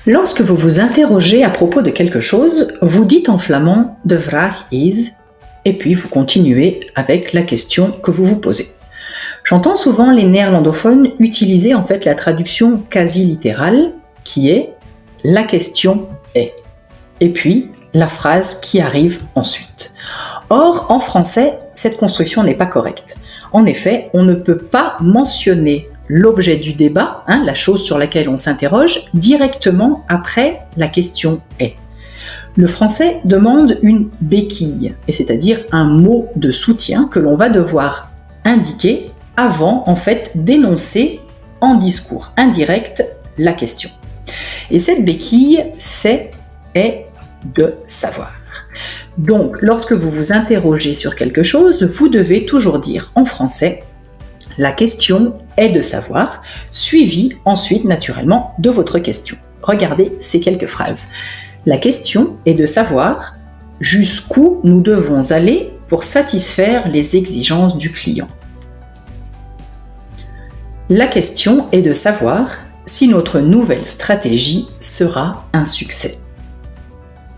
Lorsque vous vous interrogez à propos de quelque chose, vous dites en flamand de vraag is et puis vous continuez avec la question que vous vous posez. J'entends souvent les néerlandophones utiliser en fait la traduction quasi littérale qui est « la question est » et puis la phrase qui arrive ensuite. Or, en français, cette construction n'est pas correcte. En effet, on ne peut pas mentionner l'objet du débat, la chose sur laquelle on s'interroge, directement après la question est. Le français demande une béquille, et c'est-à-dire un mot de soutien que l'on va devoir indiquer avant, en fait, d'énoncer en discours indirect la question. Et cette béquille, est de savoir. Donc, lorsque vous vous interrogez sur quelque chose, vous devez toujours dire en français « la question est de savoir », suivi ensuite naturellement de votre question. Regardez ces quelques phrases. La question est de savoir jusqu'où nous devons aller pour satisfaire les exigences du client. La question est de savoir si notre nouvelle stratégie sera un succès.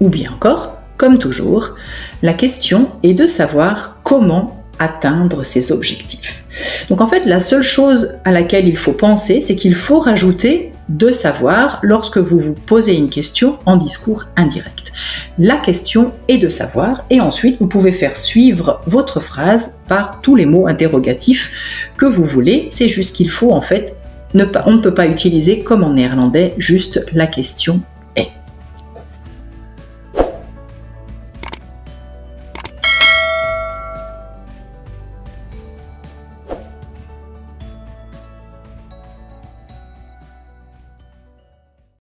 Ou bien encore, comme toujours, la question est de savoir comment atteindre ses objectifs. Donc en fait, la seule chose à laquelle il faut penser, c'est qu'il faut rajouter de savoir lorsque vous vous posez une question en discours indirect. La question est de savoir et ensuite vous pouvez faire suivre votre phrase par tous les mots interrogatifs que vous voulez. C'est juste qu'il faut en fait, on ne peut pas utiliser comme en néerlandais juste la question